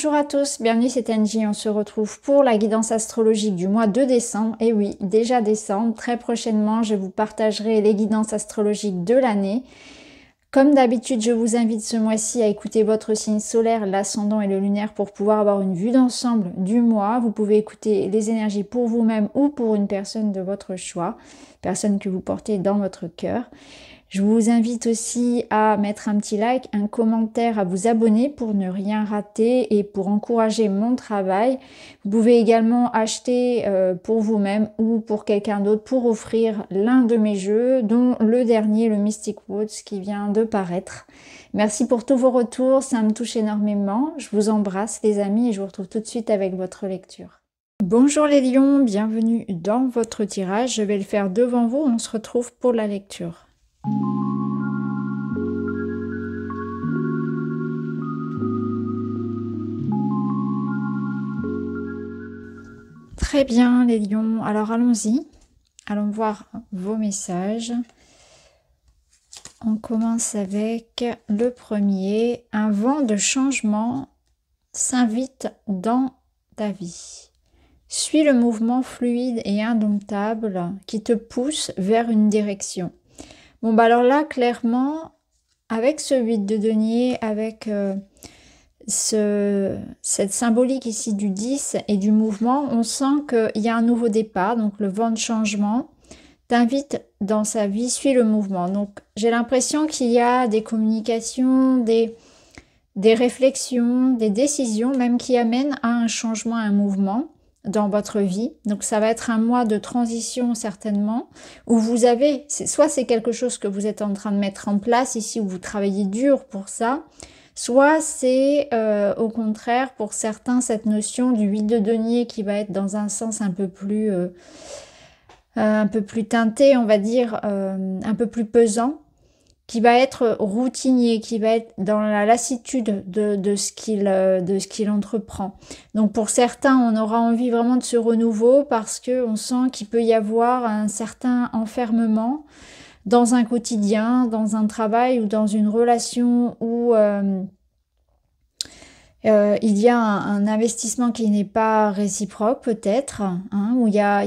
Bonjour à tous, bienvenue, c'est Angie. On se retrouve pour la guidance astrologique du mois de décembre. Et oui, déjà décembre, très prochainement, je vous partagerai les guidances astrologiques de l'année. Comme d'habitude, je vous invite ce mois-ci à écouter votre signe solaire, l'ascendant et le lunaire pour pouvoir avoir une vue d'ensemble du mois. Vous pouvez écouter les énergies pour vous-même ou pour une personne de votre choix, personne que vous portez dans votre cœur. Je vous invite aussi à mettre un petit like, un commentaire, à vous abonner pour ne rien rater et pour encourager mon travail. Vous pouvez également acheter pour vous-même ou pour quelqu'un d'autre pour offrir l'un de mes jeux, dont le dernier, le Mystic Woods, qui vient de paraître. Merci pour tous vos retours, ça me touche énormément. Je vous embrasse les amis et je vous retrouve tout de suite avec votre lecture. Bonjour les lions, bienvenue dans votre tirage. Je vais le faire devant vous, on se retrouve pour la lecture. Très bien les lions, alors allons-y, allons voir vos messages. On commence avec le premier. Un vent de changement s'invite dans ta vie. Suis le mouvement fluide et indomptable qui te pousse vers une direction. Bon, bah alors là, clairement, avec ce 8 de denier, avec cette symbolique ici du 10 et du mouvement, on sent qu'il y a un nouveau départ, donc le vent de changement t'invite dans sa vie, suis le mouvement. Donc, j'ai l'impression qu'il y a des communications, des réflexions, des décisions, même qui amènent à un changement, à un mouvement dans votre vie. Donc ça va être un mois de transition certainement, où vous avez, soit c'est quelque chose que vous êtes en train de mettre en place ici, où vous travaillez dur pour ça, soit c'est au contraire pour certains cette notion du 8 de denier qui va être dans un sens un peu plus teinté, on va dire, un peu plus pesant, qui va être routinier, qui va être dans la lassitude de ce qu'il entreprend. Donc pour certains, on aura envie vraiment de ce renouveau parce que on sent qu'il peut y avoir un certain enfermement dans un quotidien, dans un travail ou dans une relation où il y a un investissement qui n'est pas réciproque peut-être, hein, où il y a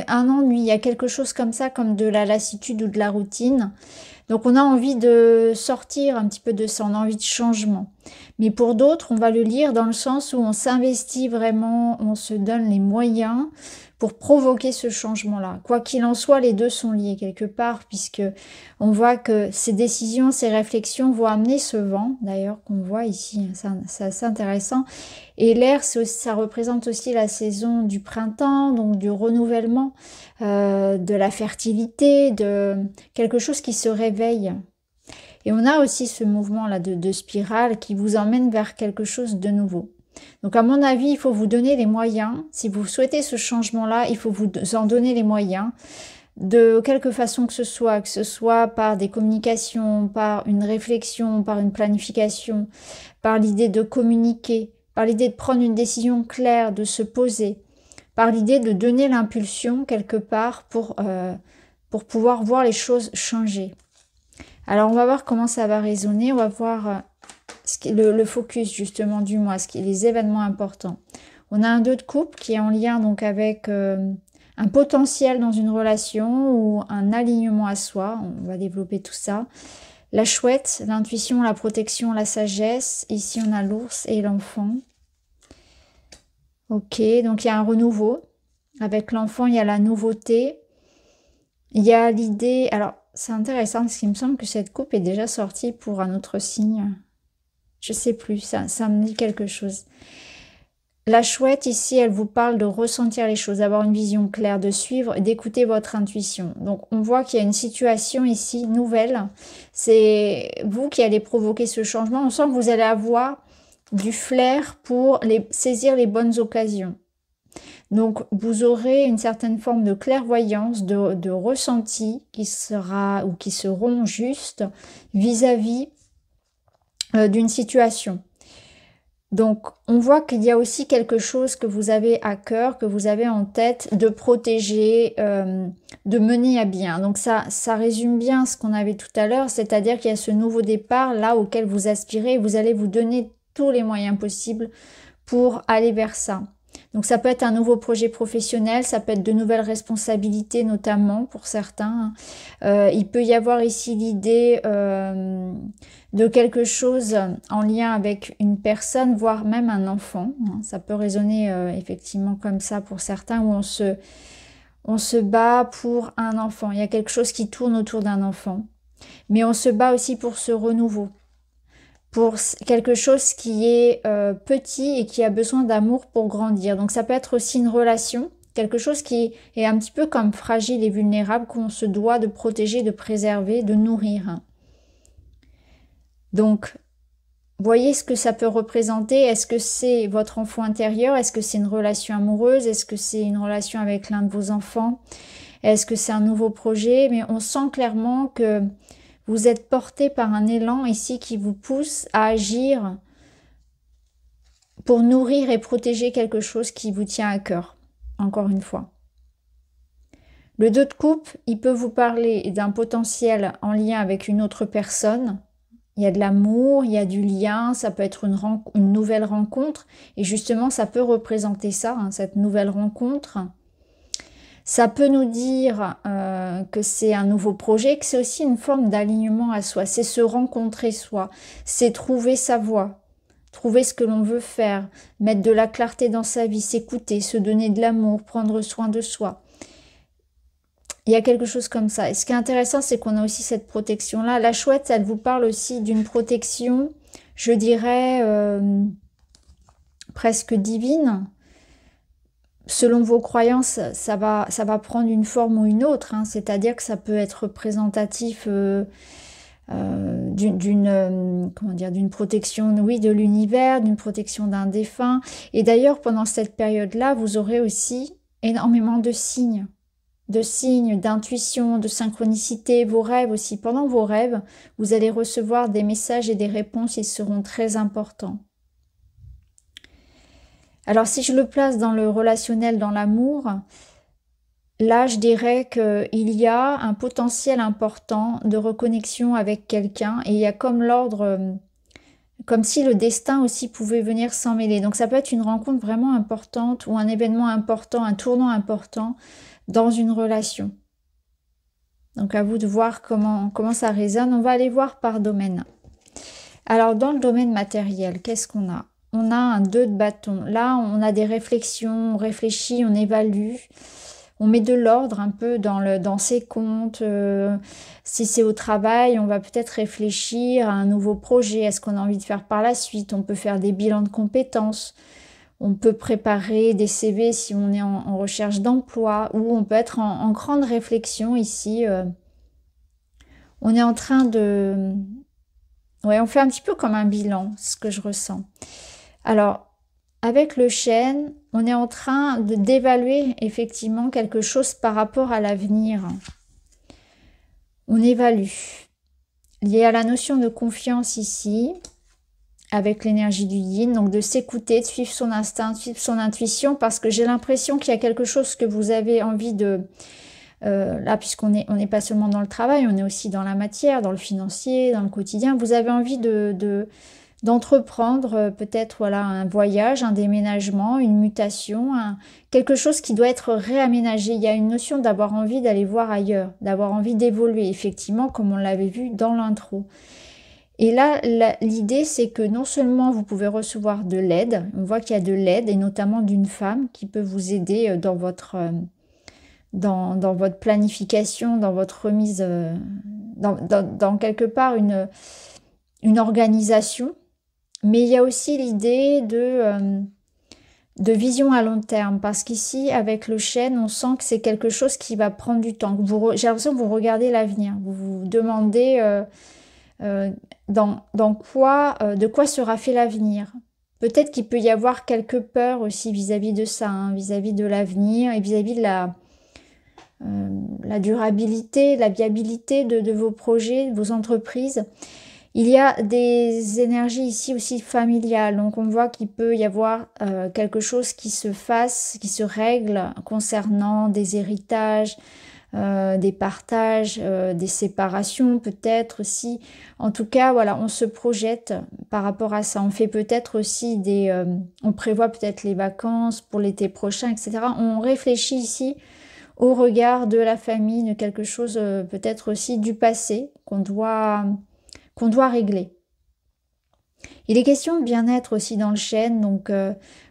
un ennui, il y a quelque chose comme ça, comme de la lassitude ou de la routine. Donc on a envie de sortir un petit peu de ça, on a envie de changement. Mais pour d'autres, on va le lire dans le sens où on s'investit vraiment, on se donne les moyens pour provoquer ce changement-là. Quoi qu'il en soit, les deux sont liés quelque part, puisque on voit que ces décisions, ces réflexions vont amener ce vent, d'ailleurs, qu'on voit ici, c'est assez intéressant. Et l'air, ça représente aussi la saison du printemps, donc du renouvellement, de la fertilité, de quelque chose qui se réveille. Et on a aussi ce mouvement-là de spirale qui vous emmène vers quelque chose de nouveau. Donc à mon avis, il faut vous donner les moyens. Si vous souhaitez ce changement-là, il faut vous en donner les moyens de quelque façon que ce soit par des communications, par une réflexion, par une planification, par l'idée de communiquer, par l'idée de prendre une décision claire, de se poser, par l'idée de donner l'impulsion quelque part pour pouvoir voir les choses changer. Alors on va voir comment ça va résonner, on va voir le focus justement du mois, les événements importants. On a un 2 de coupe qui est en lien donc avec un potentiel dans une relation ou un alignement à soi, on va développer tout ça. La chouette, l'intuition, la protection, la sagesse. Ici on a l'ours et l'enfant. Ok, donc il y a un renouveau. Avec l'enfant, il y a la nouveauté. Il y a l'idée... Alors, c'est intéressant parce qu'il me semble que cette coupe est déjà sortie pour un autre signe. Je sais plus, ça me dit quelque chose. La chouette, ici, elle vous parle de ressentir les choses, d'avoir une vision claire, de suivre et d'écouter votre intuition. Donc, on voit qu'il y a une situation ici nouvelle. C'est vous qui allez provoquer ce changement. On sent que vous allez avoir du flair pour saisir les bonnes occasions. Donc, vous aurez une certaine forme de clairvoyance, de ressenti qui sera ou qui seront justes vis-à-vis d'une situation. Donc, on voit qu'il y a aussi quelque chose que vous avez à cœur, que vous avez en tête de protéger, de mener à bien. Donc, ça résume bien ce qu'on avait tout à l'heure, c'est-à-dire qu'il y a ce nouveau départ là auquel vous aspirez. Vous allez vous donner tous les moyens possibles pour aller vers ça. Donc ça peut être un nouveau projet professionnel, ça peut être de nouvelles responsabilités notamment pour certains. Il peut y avoir ici l'idée de quelque chose en lien avec une personne, voire même un enfant. Ça peut résonner effectivement comme ça pour certains, où on se bat pour un enfant. Il y a quelque chose qui tourne autour d'un enfant. Mais on se bat aussi pour ce renouveau, pour quelque chose qui est petit et qui a besoin d'amour pour grandir. Donc ça peut être aussi une relation, quelque chose qui est un petit peu comme fragile et vulnérable, qu'on se doit de protéger, de préserver, de nourrir. Donc, voyez ce que ça peut représenter. Est-ce que c'est votre enfant intérieur? Est-ce que c'est une relation amoureuse? Est-ce que c'est une relation avec l'un de vos enfants? Est-ce que c'est un nouveau projet? Mais on sent clairement que vous êtes porté par un élan ici qui vous pousse à agir pour nourrir et protéger quelque chose qui vous tient à cœur, encore une fois. Le 2 de coupe, il peut vous parler d'un potentiel en lien avec une autre personne. Il y a de l'amour, il y a du lien, ça peut être une nouvelle rencontre. Et justement, ça peut représenter ça, cette nouvelle rencontre. Ça peut nous dire que c'est un nouveau projet, que c'est aussi une forme d'alignement à soi. C'est se rencontrer soi, c'est trouver sa voie, trouver ce que l'on veut faire, mettre de la clarté dans sa vie, s'écouter, se donner de l'amour, prendre soin de soi. Il y a quelque chose comme ça. Et ce qui est intéressant, c'est qu'on a aussi cette protection-là. La chouette, elle vous parle aussi d'une protection, je dirais, presque divine. Selon vos croyances, ça va prendre une forme ou une autre. C'est-à-dire que ça peut être représentatif d'une protection, oui, de l'univers, d'une protection d'un défunt. Et d'ailleurs, pendant cette période-là, vous aurez aussi énormément de signes, d'intuition, de synchronicité, vos rêves aussi. Pendant vos rêves, vous allez recevoir des messages et des réponses, ils seront très importants. Alors si je le place dans le relationnel, dans l'amour, là je dirais qu'il y a un potentiel important de reconnexion avec quelqu'un et il y a comme l'ordre, comme si le destin aussi pouvait venir s'en mêler. Donc ça peut être une rencontre vraiment importante ou un événement important, un tournant important dans une relation. Donc à vous de voir comment ça résonne. On va aller voir par domaine. Alors dans le domaine matériel, qu'est-ce qu'on a? On a un 2 de bâton. Là, on a des réflexions, on réfléchit, on évalue. On met de l'ordre un peu dans ses comptes. Si c'est au travail, on va peut-être réfléchir à un nouveau projet, à ce qu'on a envie de faire par la suite. On peut faire des bilans de compétences. On peut préparer des CV si on est en recherche d'emploi. Ou on peut être en grande réflexion ici. On est en train de... Ouais, on fait un petit peu comme un bilan, ce que je ressens. Alors, avec le chêne, on est en train d'évaluer effectivement quelque chose par rapport à l'avenir. On évalue. Il y a la notion de confiance ici, avec l'énergie du yin, donc de s'écouter, de suivre son instinct, de suivre son intuition, parce que j'ai l'impression qu'il y a quelque chose que vous avez envie de... là, puisqu'on n'est pas seulement dans le travail, on est aussi dans la matière, dans le financier, dans le quotidien. Vous avez envie d'entreprendre peut-être voilà un voyage, un déménagement, une mutation, quelque chose qui doit être réaménagé. Il y a une notion d'avoir envie d'aller voir ailleurs, d'avoir envie d'évoluer, effectivement, comme on l'avait vu dans l'intro. Et là, l'idée, c'est que non seulement vous pouvez recevoir de l'aide, on voit qu'il y a de l'aide, et notamment d'une femme qui peut vous aider dans votre planification, dans votre remise, dans quelque part une organisation. Mais il y a aussi l'idée de vision à long terme, parce qu'ici, avec le chêne, on sent que c'est quelque chose qui va prendre du temps. J'ai l'impression que vous regardez l'avenir, vous vous demandez de quoi sera fait l'avenir. Peut-être qu'il peut y avoir quelques peurs aussi vis-à-vis de ça, vis-à-vis de l'avenir et vis-à-vis de la durabilité, la viabilité de vos projets, de vos entreprises. Il y a des énergies ici aussi familiales, donc on voit qu'il peut y avoir quelque chose qui se fasse, qui se règle concernant des héritages, des partages, des séparations peut-être aussi. En tout cas, voilà, on se projette par rapport à ça. On fait peut-être aussi on prévoit peut-être les vacances pour l'été prochain, etc. On réfléchit ici au regard de la famille, de quelque chose peut-être aussi du passé qu'on doit régler. Il est question de bien-être aussi dans le chêne, donc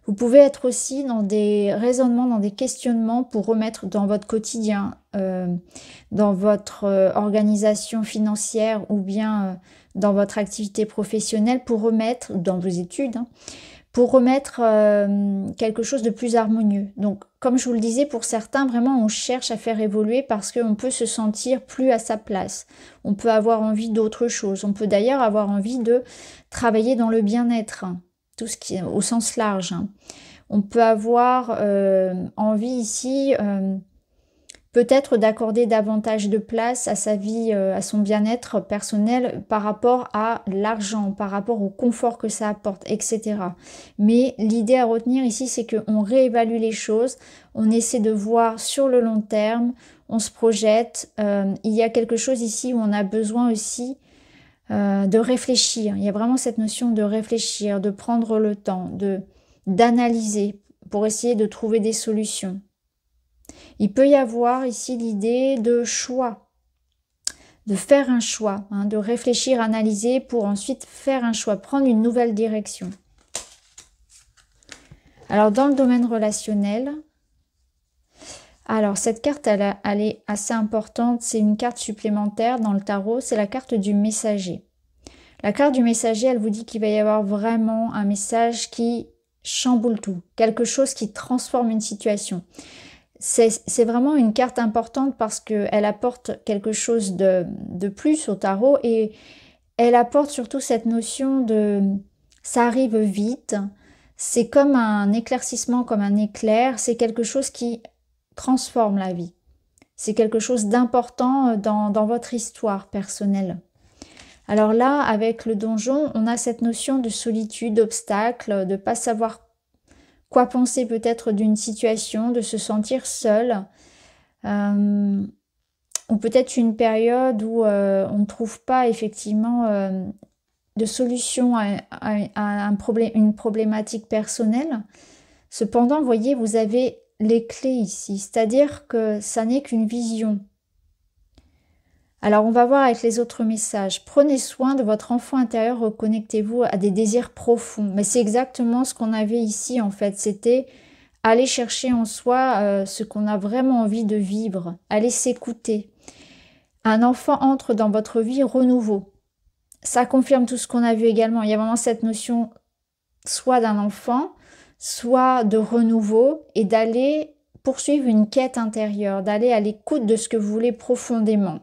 vous pouvez être aussi dans des raisonnements, dans des questionnements pour remettre dans votre quotidien, dans votre organisation financière ou bien dans votre activité professionnelle, pour remettre, dans vos études, hein, pour remettre quelque chose de plus harmonieux. Donc, comme je vous le disais, pour certains, vraiment, on cherche à faire évoluer parce qu'on peut se sentir plus à sa place. On peut avoir envie d'autre chose. On peut d'ailleurs avoir envie de travailler dans le bien-être, hein, tout ce qui est au sens large. Hein. On peut avoir envie ici peut-être d'accorder davantage de place à sa vie, à son bien-être personnel par rapport à l'argent, par rapport au confort que ça apporte, etc. Mais l'idée à retenir ici, c'est qu'on réévalue les choses, on essaie de voir sur le long terme, on se projette. Il y a quelque chose ici où on a besoin aussi de réfléchir. Il y a vraiment cette notion de réfléchir, de prendre le temps, d'analyser pour essayer de trouver des solutions. Il peut y avoir ici l'idée de choix, de faire un choix, hein, de réfléchir, analyser pour ensuite faire un choix, prendre une nouvelle direction. Alors dans le domaine relationnel, alors cette carte elle est assez importante, c'est une carte supplémentaire dans le tarot, c'est la carte du messager. La carte du messager, elle vous dit qu'il va y avoir vraiment un message qui chamboule tout, quelque chose qui transforme une situation. C'est vraiment une carte importante parce qu'elle apporte quelque chose de plus au tarot et elle apporte surtout cette notion de ça arrive vite, c'est comme un éclaircissement, comme un éclair, c'est quelque chose qui transforme la vie. C'est quelque chose d'important dans votre histoire personnelle. Alors là, avec le donjon, on a cette notion de solitude, d'obstacle, de ne pas savoir quoi penser peut-être d'une situation, de se sentir seul, ou peut-être une période où on ne trouve pas effectivement de solution à une problématique personnelle. Cependant, vous voyez, vous avez les clés ici, c'est-à-dire que ça n'est qu'une vision. Alors, on va voir avec les autres messages. Prenez soin de votre enfant intérieur, reconnectez-vous à des désirs profonds. Mais c'est exactement ce qu'on avait ici, en fait. C'était aller chercher en soi ce qu'on a vraiment envie de vivre. Aller s'écouter. Un enfant entre dans votre vie, renouveau. Ça confirme tout ce qu'on a vu également. Il y a vraiment cette notion soit d'un enfant, soit de renouveau et d'aller poursuivre une quête intérieure, d'aller à l'écoute de ce que vous voulez profondément.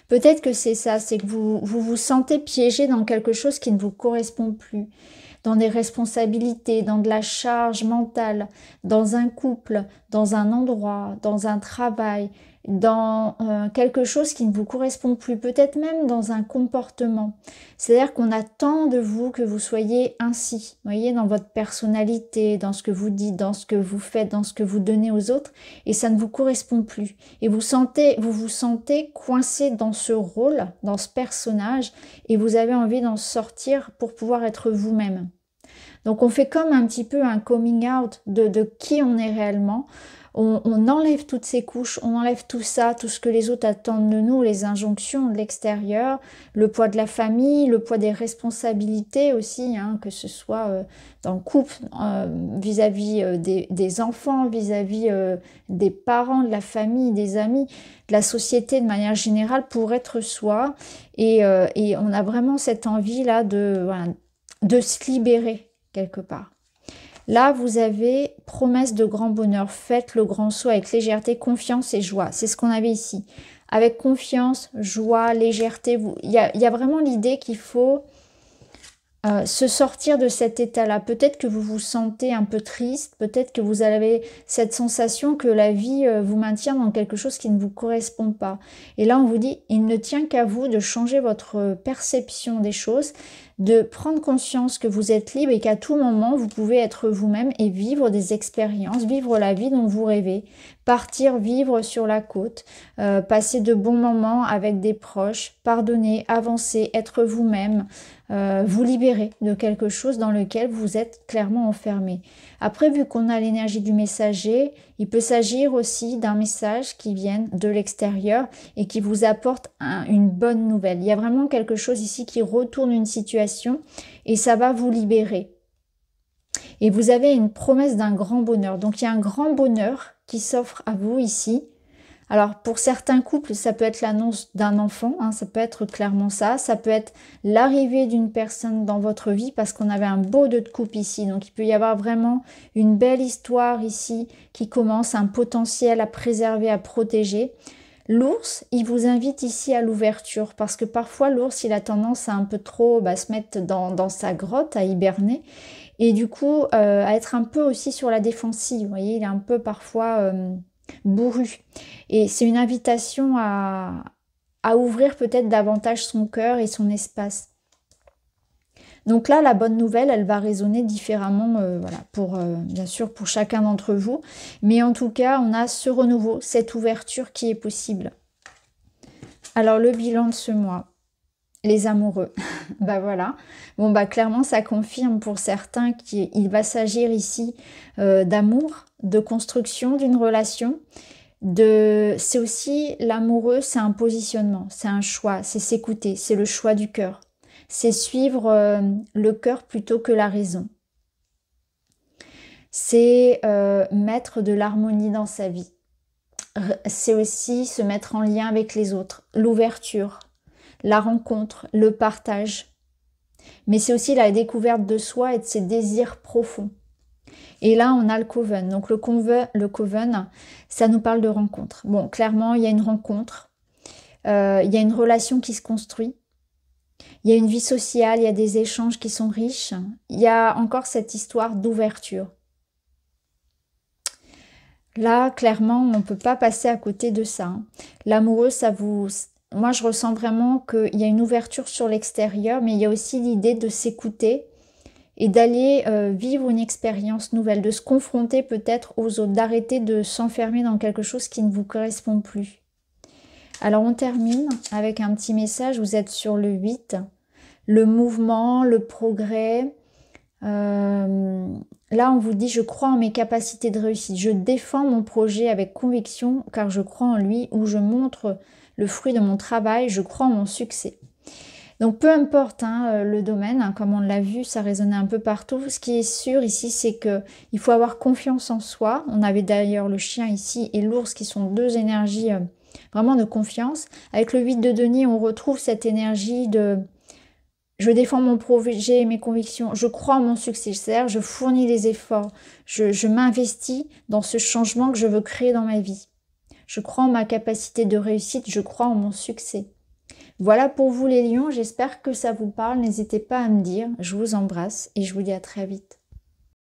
Peut-être que c'est ça, c'est que vous sentez piégé dans quelque chose qui ne vous correspond plus, dans des responsabilités, dans de la charge mentale, dans un couple, dans un endroit, dans un travail, dans quelque chose qui ne vous correspond plus, peut-être même dans un comportement. C'est-à-dire qu'on attend de vous que vous soyez ainsi, voyez, dans votre personnalité, dans ce que vous dites, dans ce que vous faites, dans ce que vous donnez aux autres, et ça ne vous correspond plus. Et vous vous sentez coincé dans ce rôle, dans ce personnage, et vous avez envie d'en sortir pour pouvoir être vous-même. Donc on fait comme un petit peu un coming out de qui on est réellement. On enlève toutes ces couches, on enlève tout ça, tout ce que les autres attendent de nous, les injonctions de l'extérieur, le poids de la famille, le poids des responsabilités aussi, hein, que ce soit dans le couple, vis-à-vis des enfants, vis-à-vis des parents, de la famille, des amis, de la société de manière générale, pour être soi. Et on a vraiment cette envie-là de se libérer quelque part. Là, vous avez promesse de grand bonheur. Faites le grand saut avec légèreté, confiance et joie. C'est ce qu'on avait ici. Avec confiance, joie, légèreté. Il y a vraiment l'idée qu'il faut se sortir de cet état-là. Peut-être que vous vous sentez un peu triste. Peut-être que vous avez cette sensation que la vie vous maintient dans quelque chose qui ne vous correspond pas. Et là, on vous dit, il ne tient qu'à vous de changer votre perception des choses, de prendre conscience que vous êtes libre et qu'à tout moment, vous pouvez être vous-même et vivre des expériences, vivre la vie dont vous rêvez. partir vivre sur la côte, passer de bons moments avec des proches, pardonner, avancer, être vous-même, vous libérer de quelque chose dans lequel vous êtes clairement enfermé. Après, vu qu'on a l'énergie du messager, il peut s'agir aussi d'un message qui vient de l'extérieur et qui vous apporte une bonne nouvelle. Il y a vraiment quelque chose ici qui retourne une situation et ça va vous libérer. Et vous avez une promesse d'un grand bonheur. Donc il y a un grand bonheur qui s'offre à vous ici. Alors pour certains couples, ça peut être l'annonce d'un enfant, hein, ça peut être clairement ça. Ça peut être l'arrivée d'une personne dans votre vie parce qu'on avait un beau 2 de coupe ici. Donc il peut y avoir vraiment une belle histoire ici qui commence, un potentiel à préserver, à protéger. L'ours, il vous invite ici à l'ouverture parce que parfois l'ours, il a tendance à un peu trop se mettre dans sa grotte, à hiberner. Et du coup, à être un peu aussi sur la défensive. Vous voyez, il est un peu parfois bourru. Et c'est une invitation à ouvrir peut-être davantage son cœur et son espace. Donc là, la bonne nouvelle, elle va résonner différemment, voilà, pour bien sûr pour chacun d'entre vous. Mais en tout cas, on a ce renouveau, cette ouverture qui est possible. Alors, le bilan de ce mois. Les amoureux, bah voilà. Bon bah clairement ça confirme pour certains qu'il va s'agir ici d'amour, de construction d'une relation. C'est aussi l'amoureux, c'est un positionnement, c'est un choix, c'est s'écouter, c'est le choix du cœur. C'est suivre le cœur plutôt que la raison. C'est mettre de l'harmonie dans sa vie. C'est aussi se mettre en lien avec les autres, l'ouverture. La rencontre, le partage. Mais c'est aussi la découverte de soi et de ses désirs profonds. Et là, on a le Coven. Donc le Coven, ça nous parle de rencontre. Bon, clairement, il y a une rencontre. Il y a une relation qui se construit. Il y a une vie sociale, il y a des échanges qui sont riches. Il y a encore cette histoire d'ouverture. Là, clairement, on ne peut pas passer à côté de ça. L'amoureux, moi, je ressens vraiment qu'il y a une ouverture sur l'extérieur, mais il y a aussi l'idée de s'écouter et d'aller vivre une expérience nouvelle, de se confronter peut-être aux autres, d'arrêter de s'enfermer dans quelque chose qui ne vous correspond plus. Alors, on termine avec un petit message. Vous êtes sur le 8. Le mouvement, le progrès. Là, on vous dit, je crois en mes capacités de réussite. Je défends mon projet avec conviction car je crois en lui, ou je montre le fruit de mon travail, je crois en mon succès. Donc peu importe le domaine, comme on l'a vu, ça résonnait un peu partout. Ce qui est sûr ici, c'est qu'il faut avoir confiance en soi. On avait d'ailleurs le chien ici et l'ours qui sont 2 énergies vraiment de confiance. Avec le 8 de denier, on retrouve cette énergie de je défends mon projet et mes convictions, je crois en mon succès, c'est-à-dire je fournis les efforts, je m'investis dans ce changement que je veux créer dans ma vie. Je crois en ma capacité de réussite, je crois en mon succès. Voilà pour vous les lions, j'espère que ça vous parle. N'hésitez pas à me dire. Je vous embrasse et je vous dis à très vite.